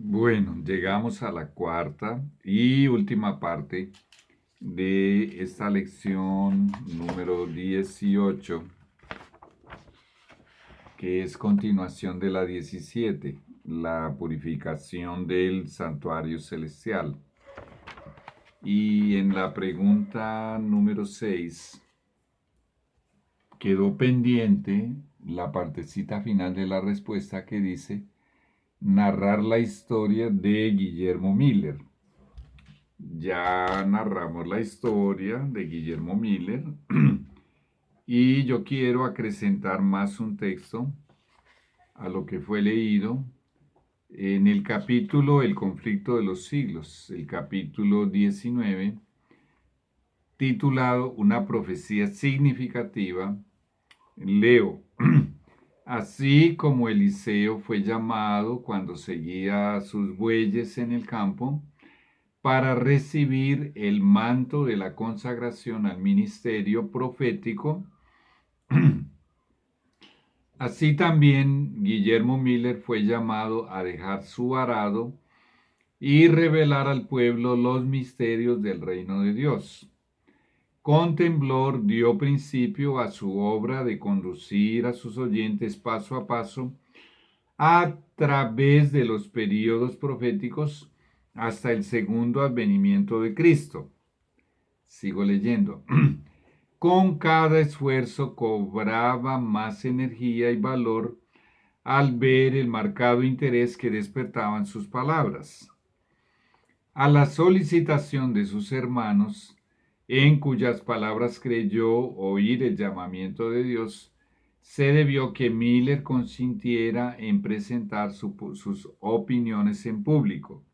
Bueno, llegamos a la cuarta y última parte de esta lección número 18, que es continuación de la 17, la purificación del santuario celestial. Y en la pregunta número 6 quedó pendiente la partecita final de la respuesta que dice narrar la historia de Guillermo Miller. Ya narramos la historia de Guillermo Miller y yo quiero acrecentar más un texto a lo que fue leído en el capítulo El conflicto de los siglos, el capítulo 19, titulado Una profecía significativa. Leo: así como Eliseo fue llamado cuando seguía a sus bueyes en el campo, para recibir el manto de la consagración al ministerio profético, así también Guillermo Miller fue llamado a dejar su arado y revelar al pueblo los misterios del reino de Dios. Con temblor dio principio a su obra de conducir a sus oyentes paso a paso a través de los períodos proféticos hasta el segundo advenimiento de Cristo. Sigo leyendo. Con cada esfuerzo cobraba más energía y valor al ver el marcado interés que despertaban sus palabras. A la solicitación de sus hermanos, en cuyas palabras creyó oír el llamamiento de Dios, se debió que Miller consintiera en presentar sus opiniones en público.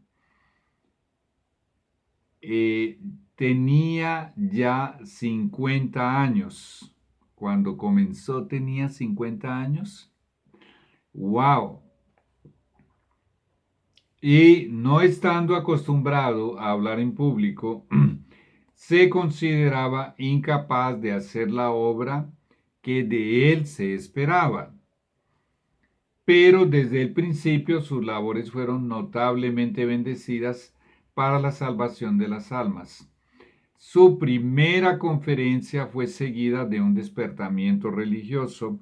Tenía ya 50 años. Cuando comenzó tenía 50 años. ¡Wow! Y no estando acostumbrado a hablar en público, se consideraba incapaz de hacer la obra que de él se esperaba. Pero desde el principio sus labores fueron notablemente bendecidas para la salvación de las almas. Su primera conferencia fue seguida de un despertamiento religioso,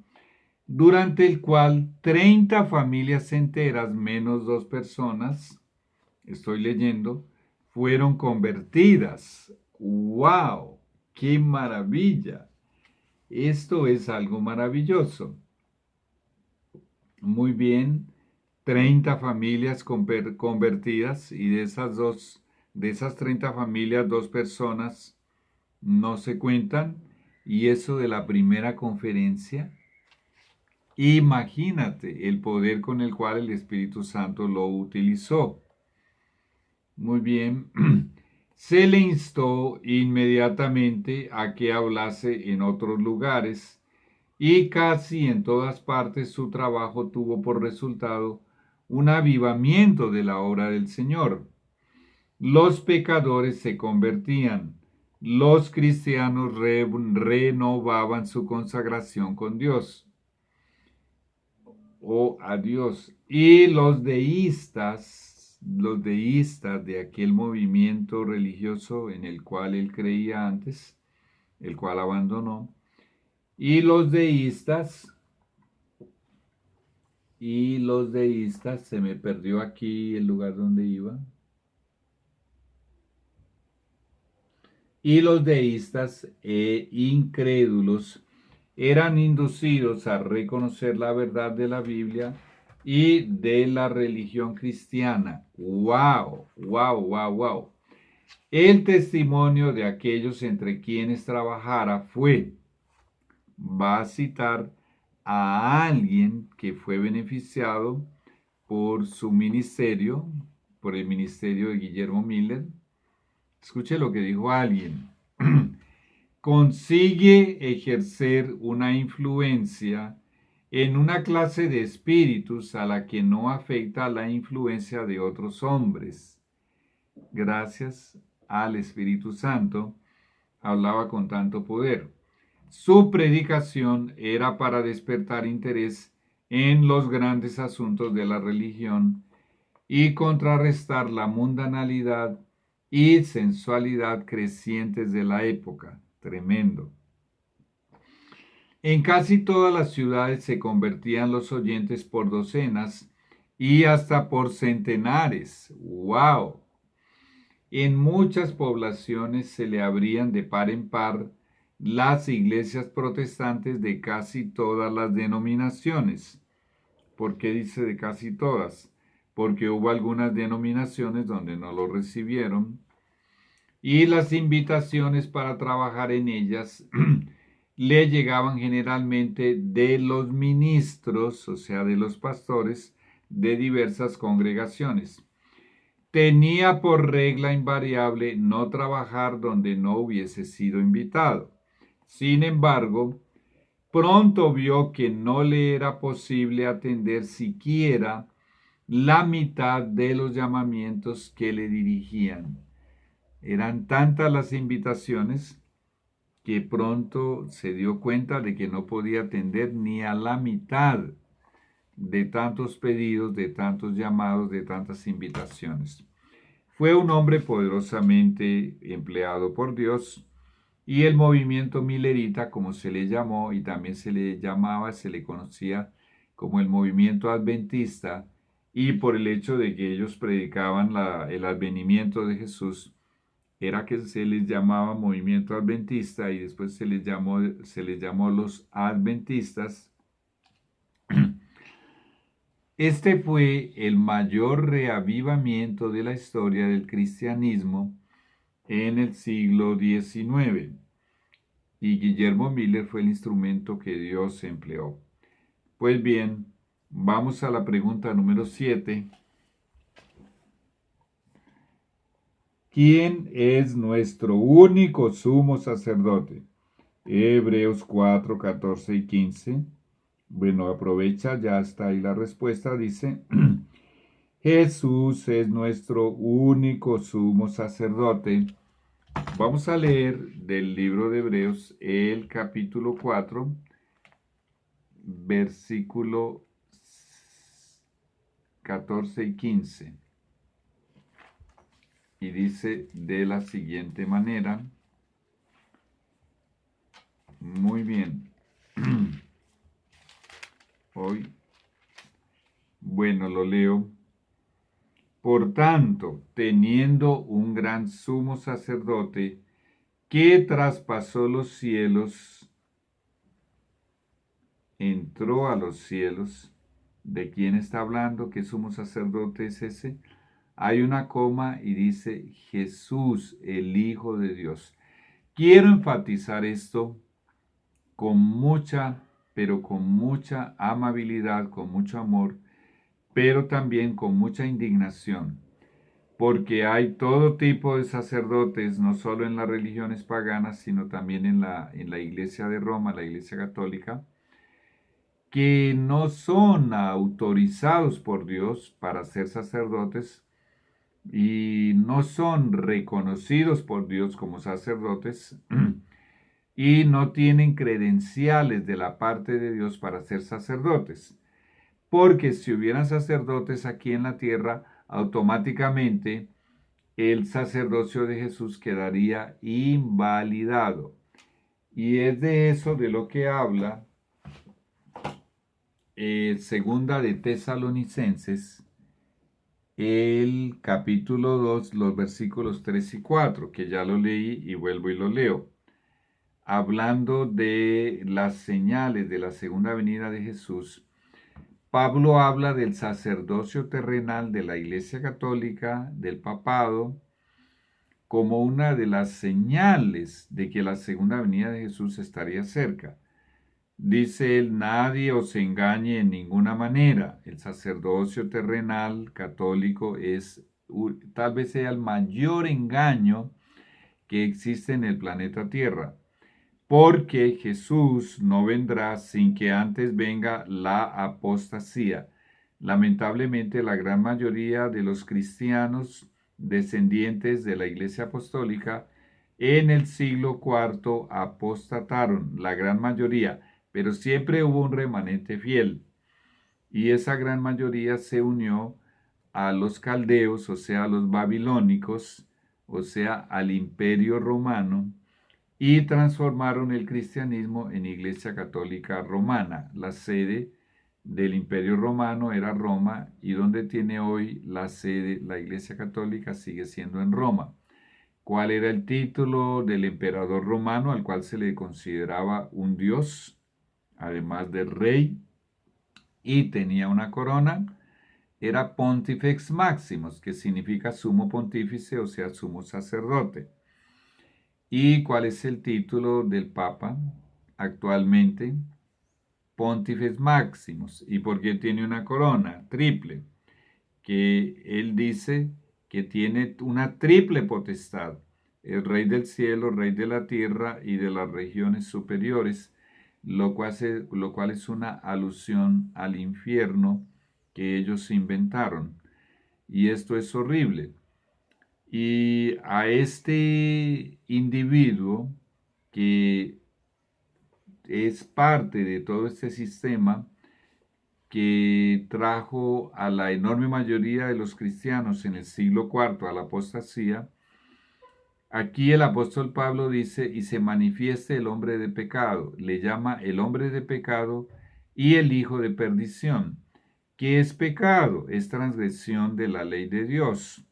durante el cual 30 familias enteras, menos 2 personas, estoy leyendo, fueron convertidas. ¡Wow! ¡Qué maravilla! Esto es algo maravilloso. Muy bien, 30 familias convertidas, y de esas 30 familias, 2 personas no se cuentan. Y eso de la primera conferencia, imagínate el poder con el cual el Espíritu Santo lo utilizó. Muy bien, se le instó inmediatamente a que hablase en otros lugares, y casi en todas partes su trabajo tuvo por resultado un avivamiento de la obra del Señor. Los pecadores se convertían, los cristianos renovaban su consagración con Dios o a Dios, y los deístas de aquel movimiento religioso en el cual él creía antes, el cual abandonó, y los deístas, se me perdió aquí el lugar donde iba. Y los deístas e incrédulos eran inducidos a reconocer la verdad de la Biblia y de la religión cristiana. ¡Wow! ¡Wow! ¡Wow! ¡Wow! El testimonio de aquellos entre quienes trabajara va a citar a alguien que fue beneficiado por su ministerio, por el ministerio de Guillermo Miller. Escuche lo que dijo alguien. Consigue ejercer una influencia en una clase de espíritus a la que no afecta la influencia de otros hombres. Gracias al Espíritu Santo, hablaba con tanto poder. Su predicación era para despertar interés en los grandes asuntos de la religión y contrarrestar la mundanalidad y sensualidad crecientes de la época. Tremendo. En casi todas las ciudades se convertían los oyentes por docenas y hasta por centenares. ¡Wow! En muchas poblaciones se le abrían de par en par las iglesias protestantes de casi todas las denominaciones. ¿Por qué dice de casi todas? Porque hubo algunas denominaciones donde no lo recibieron y las invitaciones para trabajar en ellas le llegaban generalmente de los ministros, o sea, de los pastores de diversas congregaciones. Tenía por regla invariable no trabajar donde no hubiese sido invitado. Sin embargo, pronto vio que no le era posible atender siquiera la mitad de los llamamientos que le dirigían. Eran tantas las invitaciones que pronto se dio cuenta de que no podía atender ni a la mitad de tantos pedidos, de tantos llamados, de tantas invitaciones. Fue un hombre poderosamente empleado por Dios y el movimiento milerita, como se le llamó y también se le llamaba, se le conocía como el movimiento adventista, y por el hecho de que ellos predicaban el advenimiento de Jesús, era que se les llamaba movimiento adventista y después se les llamó los adventistas. Este fue el mayor reavivamiento de la historia del cristianismo en el siglo XIX y Guillermo Miller fue el instrumento que Dios empleó. Pues bien, vamos a la pregunta número 7. ¿Quién es nuestro único sumo sacerdote? Hebreos 4, 14 y 15. Bueno, aprovecha, ya está ahí la respuesta. Dice, Jesús es nuestro único sumo sacerdote. Vamos a leer del libro de Hebreos el capítulo 4, versículo 14 y 15. Y dice de la siguiente manera. Muy bien. Hoy, bueno, lo leo. Por tanto, teniendo un gran sumo sacerdote que traspasó los cielos, entró a los cielos. ¿De quién está hablando? ¿Qué sumo sacerdote es ese? Hay una coma y dice Jesús, el Hijo de Dios. Quiero enfatizar esto con mucha, pero con mucha amabilidad, con mucho amor, pero también con mucha indignación, porque hay todo tipo de sacerdotes, no solo en las religiones paganas, sino también en la Iglesia de Roma, la Iglesia Católica, que no son autorizados por Dios para ser sacerdotes y no son reconocidos por Dios como sacerdotes y no tienen credenciales de la parte de Dios para ser sacerdotes. Porque si hubieran sacerdotes aquí en la tierra, automáticamente el sacerdocio de Jesús quedaría invalidado. Y es de eso de lo que habla segunda de Tesalonicenses, el capítulo 2, los versículos 3 y 4, que ya lo leí y vuelvo y lo leo. Hablando de las señales de la segunda venida de Jesús, Pablo habla del sacerdocio terrenal de la Iglesia Católica, del papado, como una de las señales de que la segunda venida de Jesús estaría cerca. Dice él, nadie os engañe en ninguna manera. El sacerdocio terrenal católico tal vez sea el mayor engaño que existe en el planeta Tierra, porque Jesús no vendrá sin que antes venga la apostasía. Lamentablemente, la gran mayoría de los cristianos descendientes de la Iglesia Apostólica en el siglo IV apostataron, la gran mayoría, pero siempre hubo un remanente fiel y esa gran mayoría se unió a los caldeos, o sea, a los babilónicos, o sea, al imperio romano, y transformaron el cristianismo en Iglesia Católica Romana. La sede del Imperio Romano era Roma, y donde tiene hoy la sede la Iglesia Católica sigue siendo en Roma. ¿Cuál era el título del emperador romano al cual se le consideraba un dios, además de rey, y tenía una corona? Era Pontifex Maximus, que significa sumo pontífice, o sea, sumo sacerdote. ¿Y cuál es el título del Papa actualmente? Pontifex Maximus. ¿Y por qué tiene una corona triple? Que él dice que tiene una triple potestad: el rey del cielo, rey de la tierra y de las regiones superiores, lo cual es una alusión al infierno que ellos inventaron. Y esto es horrible. Y a este individuo, que es parte de todo este sistema que trajo a la enorme mayoría de los cristianos en el siglo IV a la apostasía, aquí el apóstol Pablo dice: y se manifieste el hombre de pecado. Le llama el hombre de pecado y el hijo de perdición. ¿Qué es pecado? Es transgresión de la ley de Dios.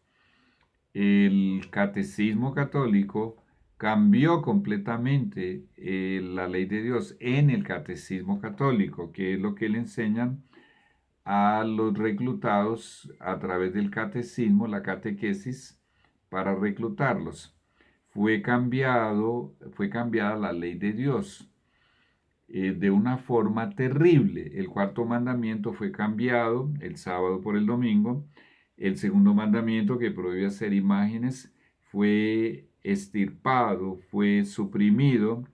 El catecismo católico cambió completamente la ley de Dios en el catecismo católico, que es lo que le enseñan a los reclutados a través del catecismo, la catequesis, para reclutarlos. Fue cambiada la ley de Dios de una forma terrible. El cuarto mandamiento fue cambiado el sábado por el domingo. El segundo mandamiento, que prohíbe hacer imágenes, fue extirpado, fue suprimido.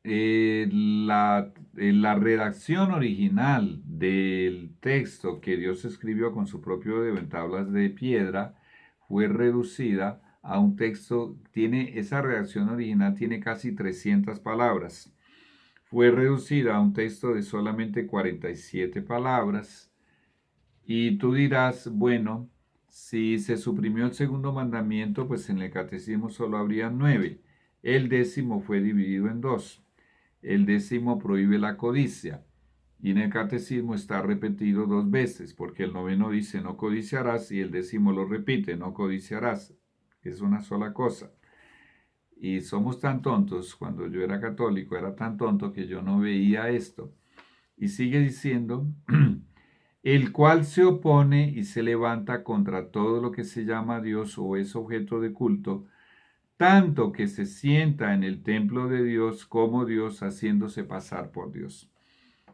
La redacción original del texto que Dios escribió con su propio dedo en tablas de piedra fue reducida a un texto. Esa redacción original tiene casi 300 palabras. Fue reducida a un texto de solamente 47 palabras. Y tú dirás, bueno, si se suprimió el segundo mandamiento, pues en el catecismo solo habría 9. El 10º fue dividido en 2. El 10º prohíbe la codicia, y en el catecismo está repetido 2 veces, porque el 9º dice no codiciarás y el 10º lo repite, no codiciarás. Es una sola cosa. Y somos tan tontos. Cuando yo era católico era tan tonto que yo no veía esto. Y sigue diciendo: el cual se opone y se levanta contra todo lo que se llama Dios o es objeto de culto, tanto que se sienta en el templo de Dios como Dios, haciéndose pasar por Dios.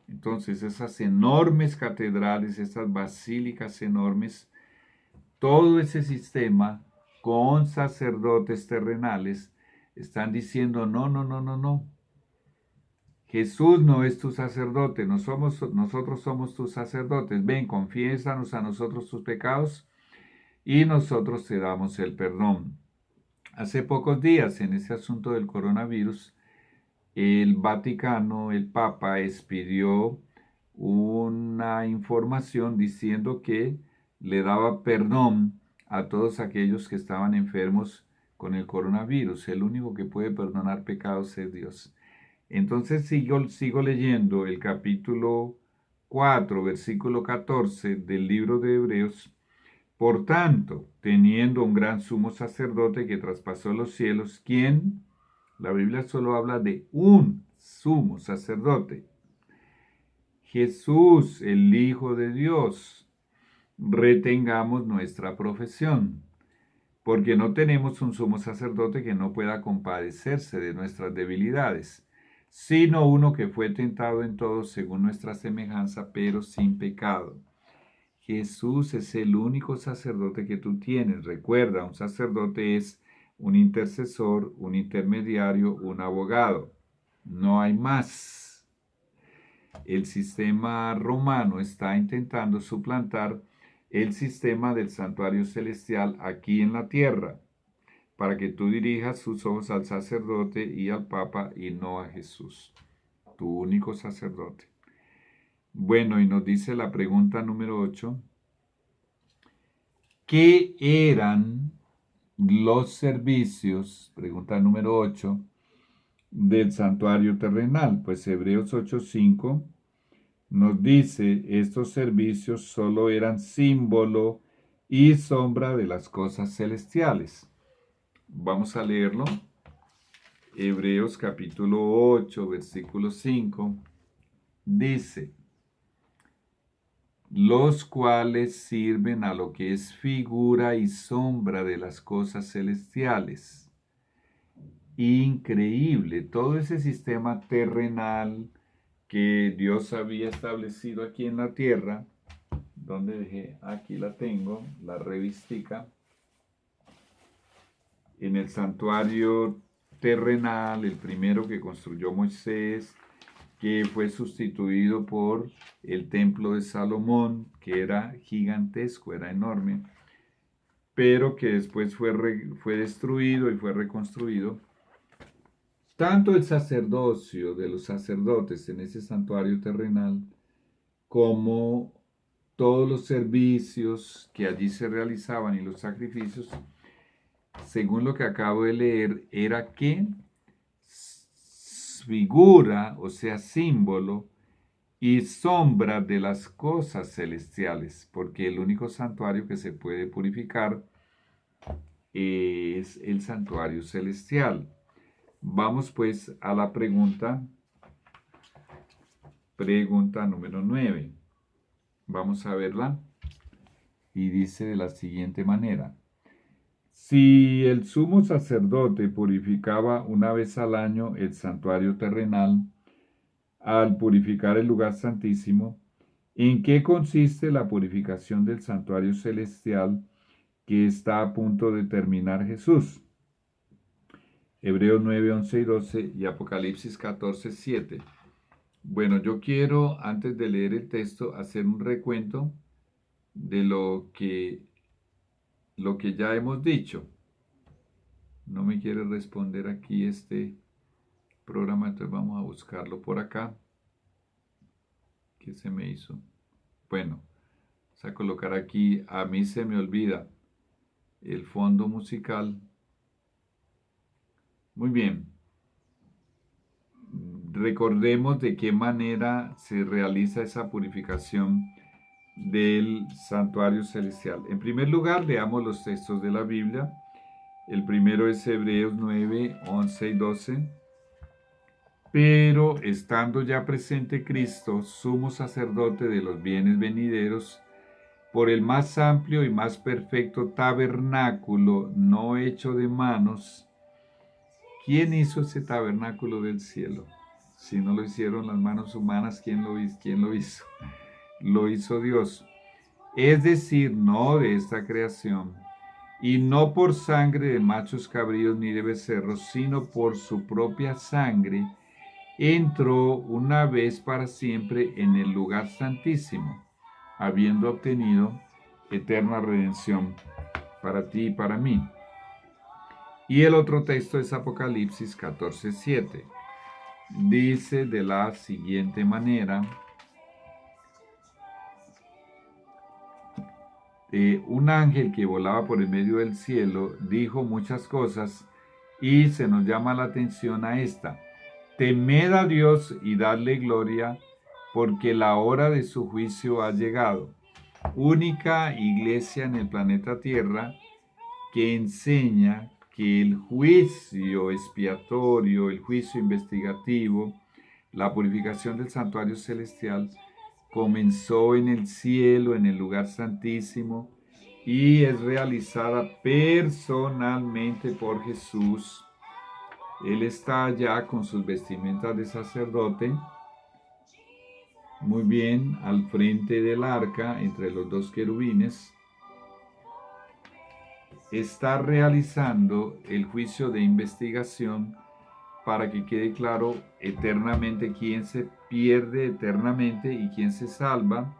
Entonces, esas enormes catedrales, esas basílicas enormes, todo ese sistema con sacerdotes terrenales, están diciendo: no, no, no, no, no. Jesús no es tu sacerdote, nosotros somos tus sacerdotes. Ven, confiésanos a nosotros tus pecados y nosotros te damos el perdón. Hace pocos días, en ese asunto del coronavirus, el Vaticano, el Papa, expidió una información diciendo que le daba perdón a todos aquellos que estaban enfermos con el coronavirus. El único que puede perdonar pecados es Dios. Entonces sigo leyendo el capítulo 4, versículo 14 del libro de Hebreos. Por tanto, teniendo un gran sumo sacerdote que traspasó los cielos, ¿quién? La Biblia solo habla de un sumo sacerdote: Jesús, el Hijo de Dios. Retengamos nuestra profesión, porque no tenemos un sumo sacerdote que no pueda compadecerse de nuestras debilidades, sino uno que fue tentado en todo según nuestra semejanza, pero sin pecado. Jesús es el único sacerdote que tú tienes. Recuerda, un sacerdote es un intercesor, un intermediario, un abogado. No hay más. El sistema romano está intentando suplantar el sistema del santuario celestial aquí en la tierra, para que tú dirijas sus ojos al sacerdote y al papa y no a Jesús, tu único sacerdote. Bueno, y nos dice la pregunta número 8: ¿Qué eran los servicios? Pregunta número 8 del santuario terrenal. Pues Hebreos 8:5 nos dice, estos servicios solo eran símbolo y sombra de las cosas celestiales. Vamos a leerlo. Hebreos capítulo 8, versículo 5, dice, los cuales sirven a lo que es figura y sombra de las cosas celestiales. Increíble, todo ese sistema terrenal que Dios había establecido aquí en la tierra, donde dejé, aquí la tengo, la revistica, en el santuario terrenal, el primero que construyó Moisés, que fue sustituido por el templo de Salomón, que era gigantesco, era enorme, pero que después fue destruido y fue reconstruido. Tanto el sacerdocio de los sacerdotes en ese santuario terrenal, como todos los servicios que allí se realizaban y los sacrificios, según lo que acabo de leer, era que figura, o sea, símbolo y sombra de las cosas celestiales, porque el único santuario que se puede purificar es el santuario celestial. Vamos pues a la pregunta número 9. Vamos a verla y dice de la siguiente manera. Si el sumo sacerdote purificaba una vez al año el santuario terrenal, al purificar el lugar santísimo, ¿en qué consiste la purificación del santuario celestial que está a punto de terminar Jesús? Hebreos 9, 11 y 12 y Apocalipsis 14, 7. Bueno, yo quiero, antes de leer el texto, hacer un recuento de lo que ya hemos dicho. No me quiere responder aquí este programa, entonces vamos a buscarlo por acá. ¿Qué se me hizo? Bueno, vamos a colocar aquí, a mí se me olvida, el fondo musical. Muy bien. Recordemos de qué manera se realiza esa purificación del santuario celestial. En primer lugar, leamos los textos de la Biblia. El primero es Hebreos 9, 11 y 12. Pero estando ya presente Cristo, sumo sacerdote de los bienes venideros, por el más amplio y más perfecto tabernáculo, no hecho de manos. ¿Quién hizo ese tabernáculo del cielo? Si no lo hicieron las manos humanas, ¿quién lo hizo? Lo hizo Dios. Es decir, no de esta creación, y no por sangre de machos cabríos ni de becerros, sino por su propia sangre, entró una vez para siempre en el lugar santísimo, habiendo obtenido eterna redención para ti y para mí. Y el otro texto es Apocalipsis 14:7. Dice de la siguiente manera, un ángel que volaba por el medio del cielo dijo muchas cosas y se nos llama la atención a esta. Temed a Dios y dadle gloria, porque la hora de su juicio ha llegado. Única iglesia en el planeta Tierra que enseña que el juicio expiatorio, el juicio investigativo, la purificación del santuario celestial comenzó en el cielo, en el lugar santísimo, y es realizada personalmente por Jesús. Él está allá con sus vestimentas de sacerdote, muy bien, al frente del arca, entre los dos querubines. Está realizando el juicio de investigación para que quede claro eternamente quién se pierde eternamente y quién se salva.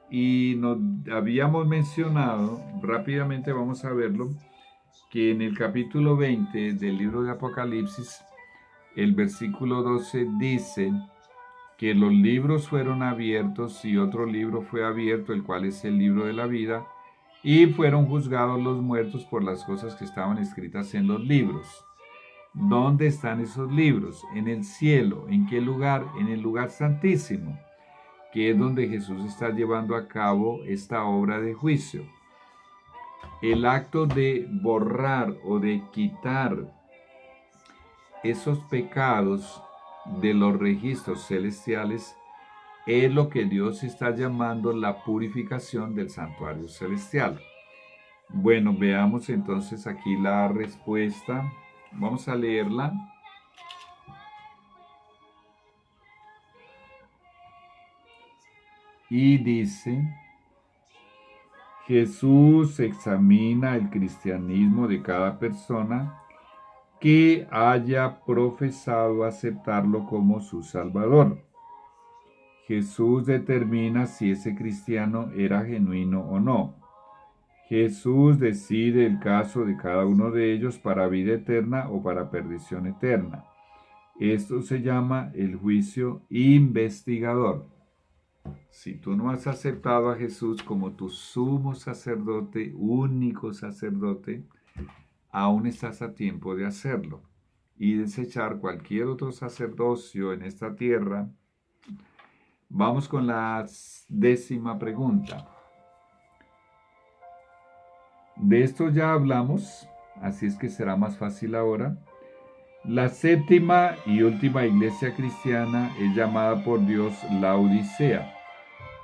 Y nos habíamos mencionado, rápidamente vamos a verlo, que en el capítulo 20 del libro de Apocalipsis, el versículo 12 dice que los libros fueron abiertos y otro libro fue abierto, el cual es el libro de la vida, y fueron juzgados los muertos por las cosas que estaban escritas en los libros. ¿Dónde están esos libros? En el cielo. ¿En qué lugar? En el lugar santísimo, que es donde Jesús está llevando a cabo esta obra de juicio. El acto de borrar o de quitar esos pecados de los registros celestiales es lo que Dios está llamando la purificación del santuario celestial. Bueno, veamos entonces aquí la respuesta. Vamos a leerla. Y dice: Jesús examina el cristianismo de cada persona que haya profesado aceptarlo como su Salvador. Jesús determina si ese cristiano era genuino o no. Jesús decide el caso de cada uno de ellos para vida eterna o para perdición eterna. Esto se llama el juicio investigador. Si tú no has aceptado a Jesús como tu sumo sacerdote, único sacerdote, aún estás a tiempo de hacerlo y desechar cualquier otro sacerdocio en esta tierra. Vamos con la 10ª pregunta. De esto ya hablamos, así es que será más fácil ahora. La 7ª y última iglesia cristiana es llamada por Dios Laodicea.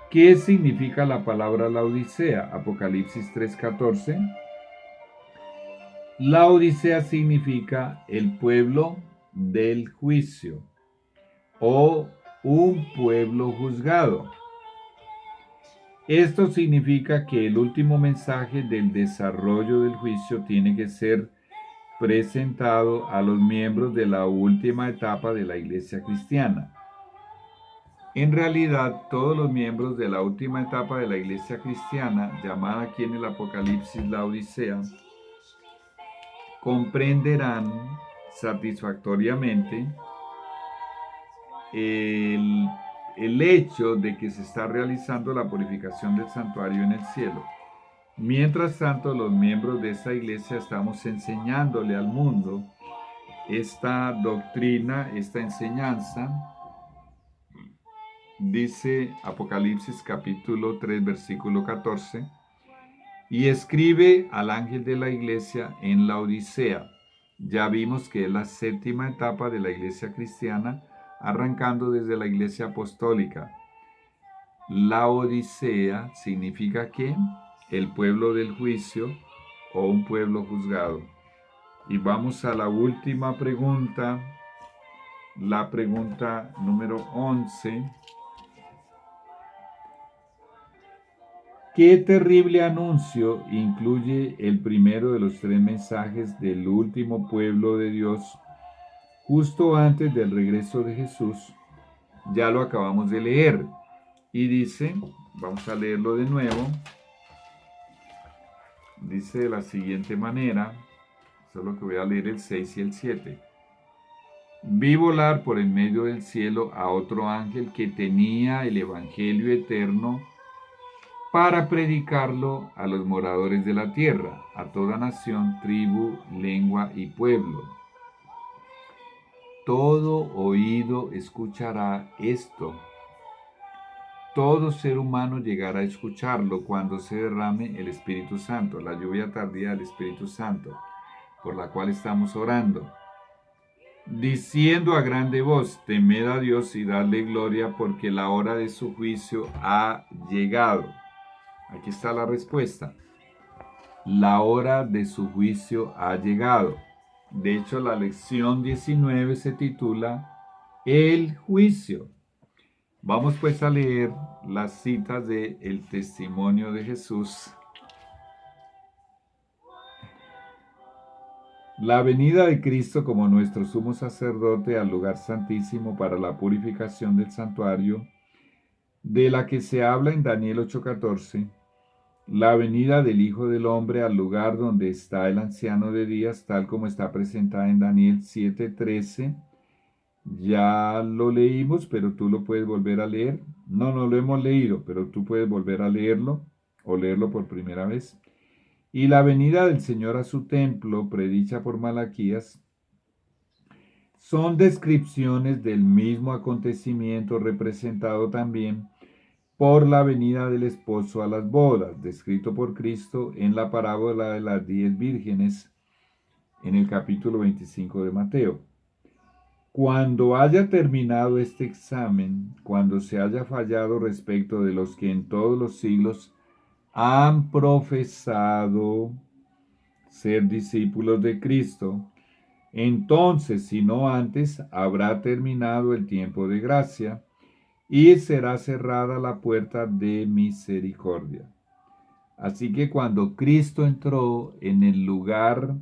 ¿Qué significa la palabra Laodicea? Apocalipsis 3:14. Laodicea significa el pueblo del juicio o un pueblo juzgado. Esto significa que el último mensaje del desarrollo del juicio tiene que ser presentado a los miembros de la última etapa de la iglesia cristiana. En realidad, todos los miembros de la última etapa de la iglesia cristiana, llamada aquí en el Apocalipsis la Odisea, comprenderán satisfactoriamente el hecho de que se está realizando la purificación del santuario en el cielo. Mientras tanto, los miembros de esta iglesia estamos enseñándole al mundo esta doctrina, esta enseñanza. Dice Apocalipsis capítulo 3, versículo 14, y escribe al ángel de la iglesia en la Odisea. Ya vimos que es la 7ª etapa de la iglesia cristiana, arrancando desde la iglesia apostólica. La Odisea significa que el pueblo del juicio o un pueblo juzgado. Y vamos a la última pregunta, la pregunta número 11. ¿Qué terrible anuncio incluye el primero de los 3 mensajes del último pueblo de Dios justo antes del regreso de Jesús? Ya lo acabamos de leer. Y dice, vamos a leerlo de nuevo, dice de la siguiente manera, solo que voy a leer el 6 y el 7. Vi volar por el medio del cielo a otro ángel que tenía el evangelio eterno para predicarlo a los moradores de la tierra, a toda nación, tribu, lengua y pueblo. Todo oído escuchará esto. Todo ser humano llegará a escucharlo cuando se derrame el Espíritu Santo, la lluvia tardía del Espíritu Santo, por la cual estamos orando. Diciendo a grande voz, temed a Dios y dadle gloria, porque la hora de su juicio ha llegado. Aquí está la respuesta. La hora de su juicio ha llegado. De hecho, la lección 19 se titula El juicio. Vamos pues a leer las citas del testimonio de Jesús. La venida de Cristo como nuestro sumo sacerdote al lugar santísimo para la purificación del santuario, de la que se habla en Daniel 8:14, la venida del Hijo del Hombre al lugar donde está el anciano de días, tal como está presentada en Daniel 7:13, ya lo leímos, pero tú lo puedes volver a leer. No lo hemos leído, pero tú puedes volver a leerlo o leerlo por primera vez. y la venida del Señor a su templo, predicha por Malaquías, son descripciones del mismo acontecimiento representado también por la venida del esposo a las bodas, descrito por Cristo en la parábola de las 10 vírgenes en el capítulo 25 de Mateo. Cuando haya terminado este examen, cuando se haya fallado respecto de los que en todos los siglos han profesado ser discípulos de Cristo, entonces, si no antes, habrá terminado el tiempo de gracia y será cerrada la puerta de misericordia. Así que cuando Cristo entró en el lugar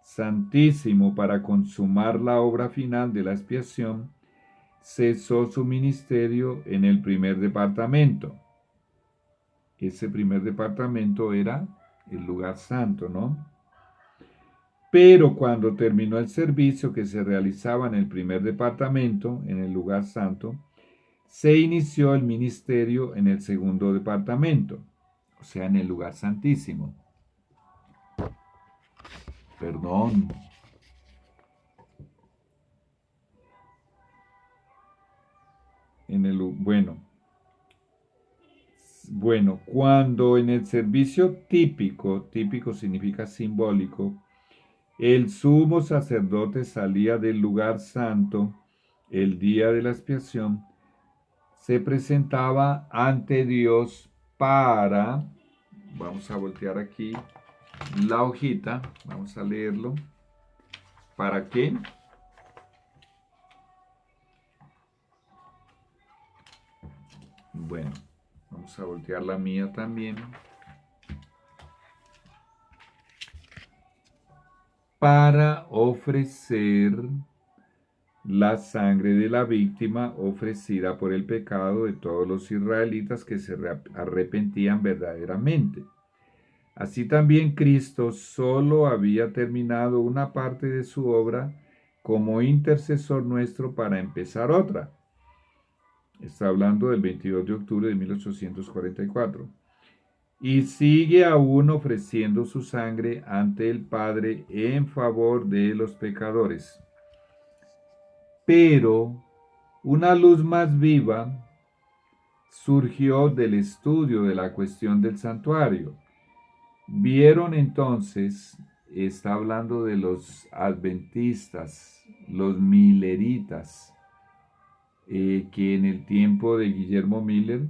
santísimo para consumar la obra final de la expiación, cesó su ministerio en el primer departamento. Ese primer departamento era el lugar santo, ¿no? Pero cuando terminó el servicio que se realizaba en el primer departamento, en el lugar santo, se inició el ministerio en el segundo departamento, o sea, en el lugar santísimo. Perdón. Bueno, cuando en el servicio típico significa simbólico, el sumo sacerdote salía del lugar santo el día de la expiación, se presentaba ante Dios para, vamos a voltear aquí la hojita, vamos a leerlo, ¿para qué? Bueno, vamos a voltear la mía también. Para ofrecer la sangre de la víctima ofrecida por el pecado de todos los israelitas que se arrepentían verdaderamente. Así también Cristo solo había terminado una parte de su obra como intercesor nuestro para empezar otra. Está hablando del 22 de octubre de 1844. Y sigue aún ofreciendo su sangre ante el Padre en favor de los pecadores. Pero una luz más viva surgió del estudio de la cuestión del santuario. Vieron entonces, está hablando de los adventistas, los mileritas, que en el tiempo de Guillermo Miller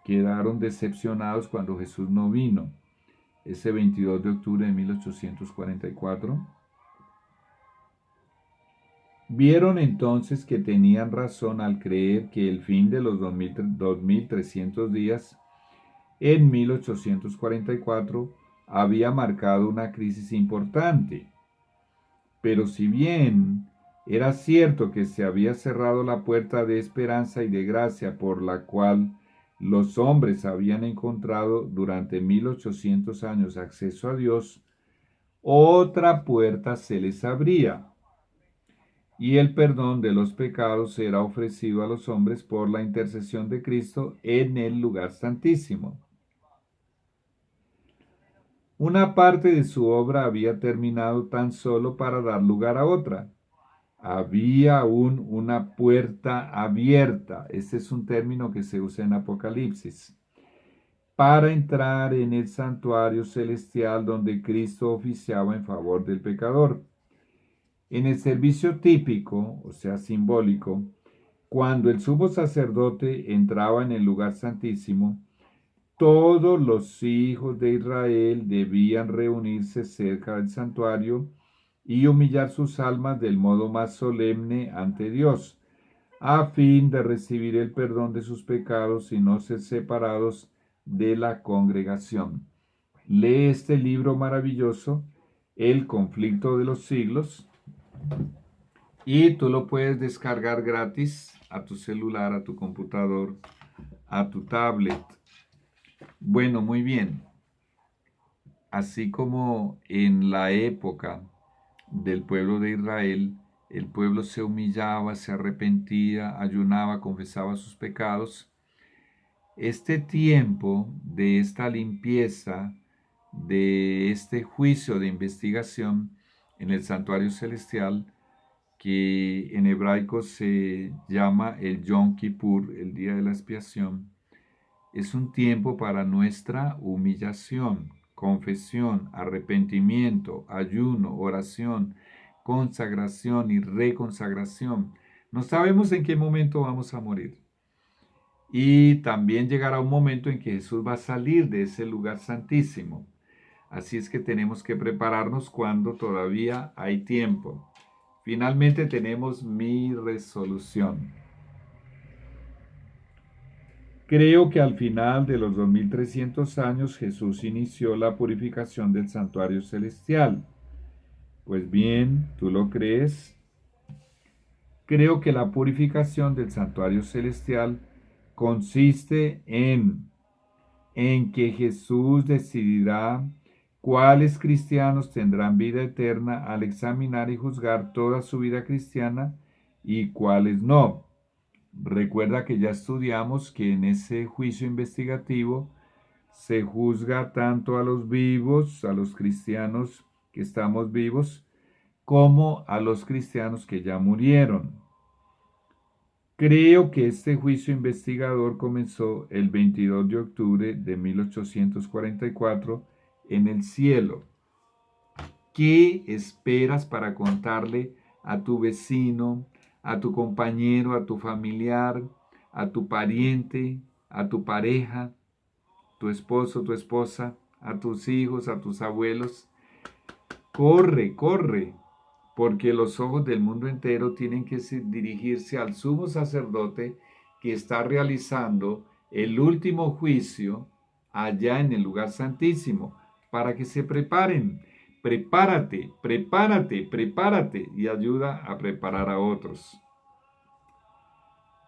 quedaron decepcionados cuando Jesús no vino, ese 22 de octubre de 1844. Vieron entonces que tenían razón al creer que el fin de los 2300 días en 1844 había marcado una crisis importante. Pero si bien era cierto que se había cerrado la puerta de esperanza y de gracia por la cual los hombres habían encontrado durante 1800 años acceso a Dios, otra puerta se les abría, y el perdón de los pecados era ofrecido a los hombres por la intercesión de Cristo en el lugar santísimo. Una parte de su obra había terminado tan solo para dar lugar a otra. Había aún una puerta abierta, este es un término que se usa en Apocalipsis, para entrar en el santuario celestial donde Cristo oficiaba en favor del pecador. En el servicio típico, o sea, simbólico, cuando el sumo sacerdote entraba en el lugar santísimo, todos los hijos de Israel debían reunirse cerca del santuario y humillar sus almas del modo más solemne ante Dios, a fin de recibir el perdón de sus pecados y no ser separados de la congregación. Lee este libro maravilloso, El conflicto de los siglos, y tú lo puedes descargar gratis a tu celular, a tu computador, a tu tablet. Bueno, muy bien. Así como en la época del pueblo de Israel, el pueblo se humillaba, se arrepentía, ayunaba, confesaba sus pecados, este tiempo de esta limpieza de este juicio de investigación en el santuario celestial, que en hebraico se llama el Yom Kippur, el día de la expiación, es un tiempo para nuestra humillación, confesión, arrepentimiento, ayuno, oración, consagración y reconsagración. No sabemos en qué momento vamos a morir. Y también llegará un momento en que Jesús va a salir de ese lugar santísimo. Así es que tenemos que prepararnos cuando todavía hay tiempo. Finalmente tenemos mi resolución. Creo que al final de los 2300 años Jesús inició la purificación del santuario celestial. Pues bien, ¿tú lo crees? Creo que la purificación del santuario celestial consiste en que Jesús decidirá cuáles cristianos tendrán vida eterna al examinar y juzgar toda su vida cristiana y cuáles no. Recuerda que ya estudiamos que en ese juicio investigativo se juzga tanto a los vivos, a los cristianos que estamos vivos, como a los cristianos que ya murieron. Creo que este juicio investigador comenzó el 22 de octubre de 1844 en el cielo. ¿Qué esperas para contarle a tu vecino, a tu compañero, a tu familiar, a tu pariente, a tu pareja, tu esposo, tu esposa, a tus hijos, a tus abuelos? Corre, corre, porque los ojos del mundo entero tienen que dirigirse al sumo sacerdote que está realizando el último juicio allá en el lugar santísimo, para que se preparen. Prepárate, prepárate, prepárate y ayuda a preparar a otros.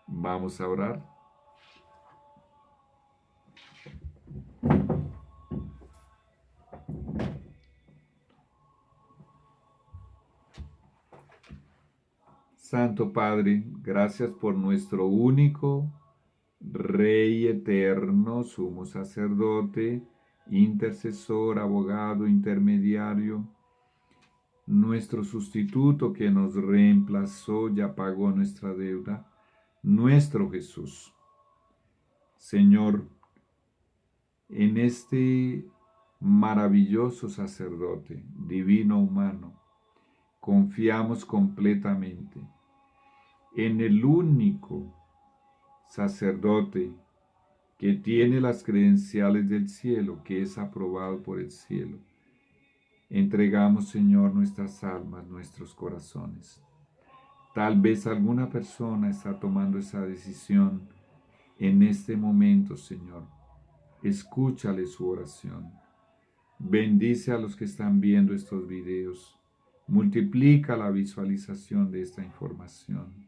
Vamos a orar. Santo Padre, gracias por nuestro único Rey eterno, sumo sacerdote, intercesor, abogado, intermediario, nuestro sustituto que nos reemplazó, ya pagó nuestra deuda, nuestro Jesús. Señor, en este maravilloso sacerdote, divino humano, confiamos completamente en el único sacerdote que tiene las credenciales del cielo, que es aprobado por el cielo. Entregamos, Señor, nuestras almas, nuestros corazones. Tal vez alguna persona está tomando esa decisión en este momento, Señor. Escúchale su oración. Bendice a los que están viendo estos videos. Multiplica la visualización de esta información.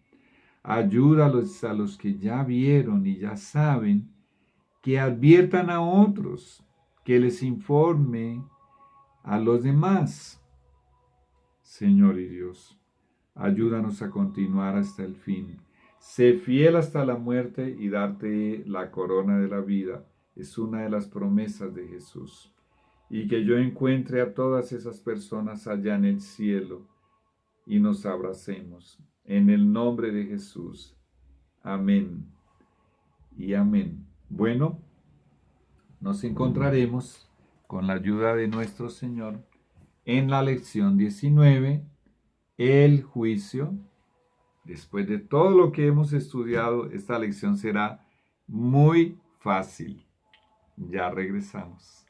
Ayúdalos a los que ya vieron y ya saben, que adviertan a otros, que les informe a los demás. Señor y Dios, ayúdanos a continuar hasta el fin. Sé fiel hasta la muerte y darte la corona de la vida. Es una de las promesas de Jesús. Y que yo encuentre a todas esas personas allá en el cielo y nos abracemos. En el nombre de Jesús. Amén y amén. Bueno, nos encontraremos con la ayuda de nuestro Señor en la lección 19, el juicio. Después de todo lo que hemos estudiado, esta lección será muy fácil. Ya regresamos.